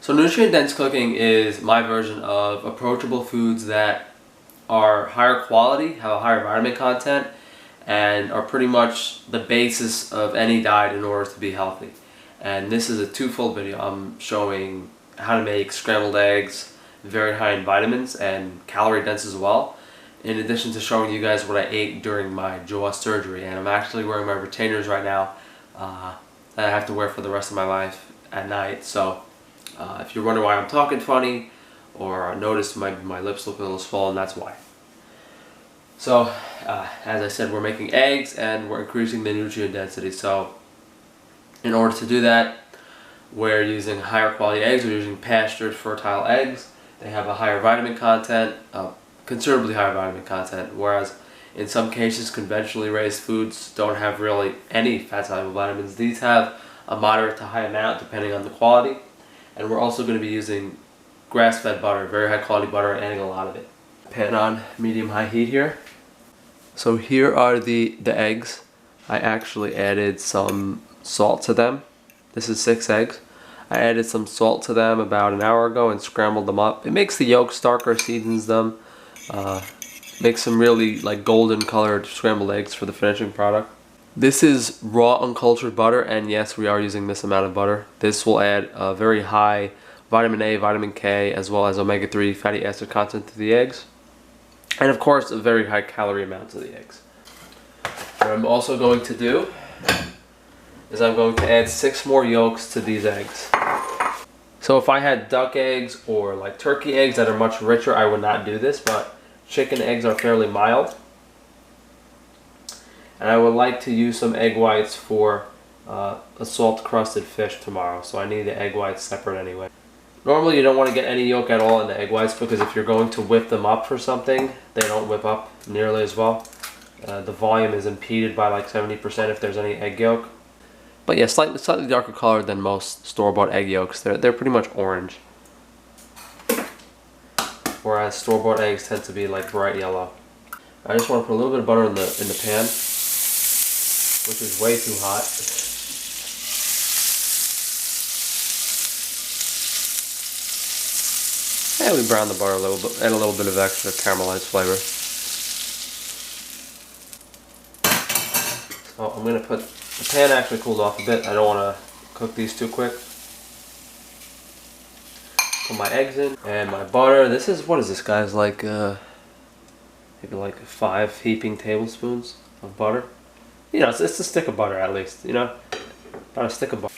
So nutrient-dense cooking is my version of approachable foods that are higher quality, have a higher vitamin content, and are pretty much the basis of any diet in order to be healthy. And this is a twofold video. I'm showing how to make scrambled eggs, very high in vitamins and calorie dense as well, in addition to showing you guys what I ate during my jaw surgery. And I'm actually wearing my retainers right now that I have to wear for the rest of my life at night. So if you're wondering why I'm talking funny or notice my lips look a little swollen, that's why. So as I said, we're making eggs and we're increasing the nutrient density. So in order to do that, we're using higher quality eggs. We're using pastured fertile eggs. They have a higher vitamin content, considerably higher vitamin content, whereas in some cases conventionally raised foods don't have really any fat-soluble vitamins. These have a moderate to high amount depending on the quality. And we're also going to be using grass-fed butter, very high quality butter, and adding a lot of it. Pan on medium-high heat here. So here are the eggs. I actually added some salt to them. This is 6 eggs. I added some salt to them about an hour ago and scrambled them up. It makes the yolks darker, seasons them, makes some really like golden colored scrambled eggs for the finishing product. This is raw uncultured butter, and yes, we are using this amount of butter. This will add a very high vitamin A, vitamin K, as well as omega-3 fatty acid content to the eggs. And of course, a very high calorie amount to the eggs. What I'm also going to do is I'm going to add 6 more yolks to these eggs. So if I had duck eggs or like turkey eggs that are much richer, I would not do this, but chicken eggs are fairly mild. And I would like to use some egg whites for a salt crusted fish tomorrow, so I need the egg whites separate anyway. Normally you don't want to get any yolk at all in the egg whites because if you're going to whip them up for something, they don't whip up nearly as well. The volume is impeded by like 70% if there's any egg yolk. But yeah, slightly darker color than most store-bought egg yolks. They're pretty much orange. Whereas store-bought eggs tend to be like bright yellow. I just want to put a little bit of butter in the pan, which is way too hot. And we brown the butter a little bit, add a little bit of extra caramelized flavor. So I'm going to put, the pan actually cooled off a bit. I don't want to cook these too quick. Put my eggs in and my butter. This is, what is this guys, like maybe like 5 heaping tablespoons of butter. You know, it's a stick of butter at least, you know, about a stick of butter.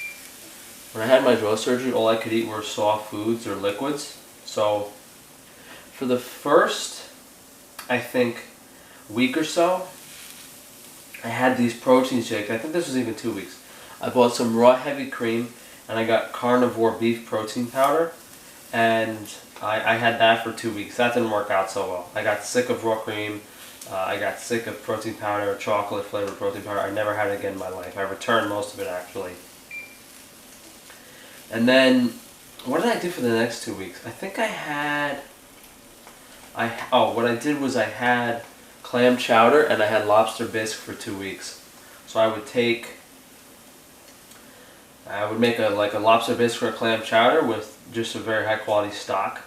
When I had my jaw surgery, all I could eat were soft foods or liquids. So for the first, I think, week or so, I had these protein shakes. I think this was even 2 weeks. I bought some raw heavy cream and I got carnivore beef protein powder, and I had that for 2 weeks. That didn't work out so well. I got sick of raw cream. I got sick of protein powder, chocolate flavored protein powder. I never had it again in my life. I returned most of it actually. And then, what did I do for the next 2 weeks? I think what I did was I had clam chowder and I had lobster bisque for 2 weeks. So I would make a lobster bisque or a clam chowder with just a very high quality stock.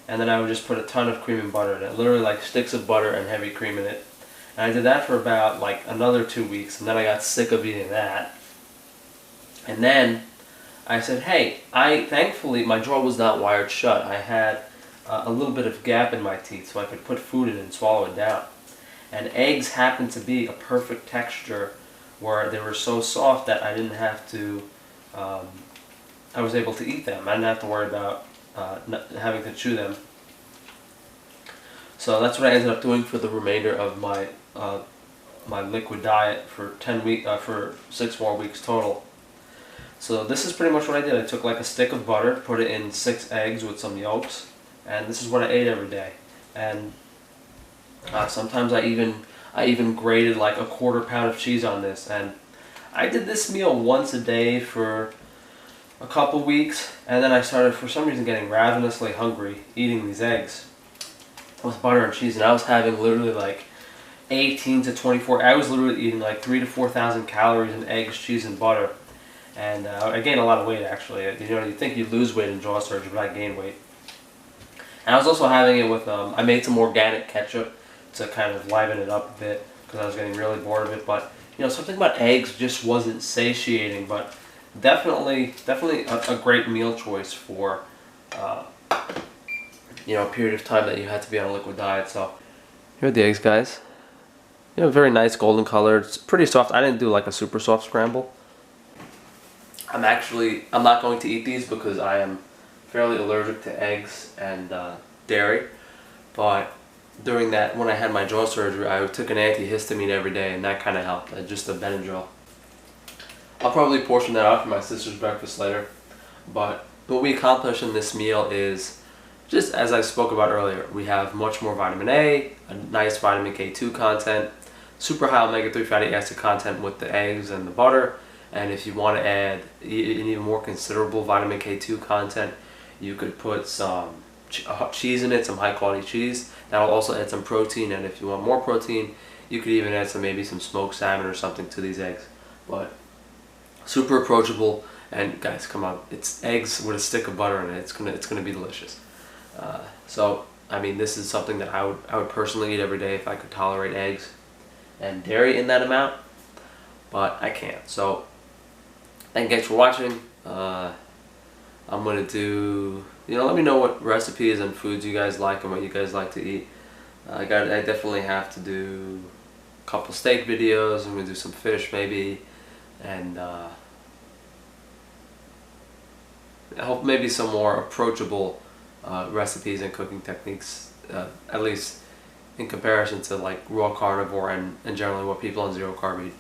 And then I would just put a ton of cream and butter in it, literally like sticks of butter and heavy cream in it. And I did that for about like another 2 weeks, and then I got sick of eating that. And then I said, hey, thankfully my jaw was not wired shut. I had a little bit of gap in my teeth so I could put food in and swallow it down. And eggs happened to be a perfect texture where they were so soft that I didn't have to, I was able to eat them. I didn't have to worry about not having to chew them. So that's what I ended up doing for the remainder of my my liquid diet for 6 more weeks total. So this is pretty much what I did. I took like a stick of butter, put it in 6 eggs with some yolks, and this is what I ate every day. And sometimes I even grated like a 1/4 pound of cheese on this, and I did this meal once a day for a couple weeks, and then I started for some reason getting ravenously hungry eating these eggs with butter and cheese, and I was having literally like 18 to 24, I was literally eating like 3,000 to 4,000 calories in eggs, cheese, and butter. and I gained a lot of weight actually. You think you lose weight in jaw surgery, but I gained weight. And I was also having it with, I made some organic ketchup to kind of liven it up a bit because I was getting really bored of it. But, something about eggs just wasn't satiating, but definitely a great meal choice for, a period of time that you had to be on a liquid diet. So here are the eggs, guys. Very nice golden color. It's pretty soft. I didn't do like a super soft scramble. I'm not going to eat these because I am fairly allergic to eggs and dairy. But during that, when I had my jaw surgery, I took an antihistamine every day, and that kind of helped. Just a Benadryl. I'll probably portion that out for my sister's breakfast later. But what we accomplish in this meal is, just as I spoke about earlier, we have much more vitamin A, a nice vitamin K2 content, super high omega-3 fatty acid content with the eggs and the butter. And if you want to add an even more considerable vitamin K2 content, you could put some cheese in it, some high quality cheese. That'll also add some protein, and if you want more protein, you could even add maybe some smoked salmon or something to these eggs. But super approachable, and guys, come on, it's eggs with a stick of butter in it. It's gonna be delicious. So I mean, this is something that I would personally eat every day if I could tolerate eggs and dairy in that amount, but I can't. So thank you guys for watching. I'm gonna do, let me know what recipes and foods you guys like and what you guys like to eat. I definitely have to do a couple steak videos. I'm gonna do some fish maybe, and I hope maybe some more approachable recipes and cooking techniques, at least in comparison to like raw carnivore and generally what people on zero carb eat.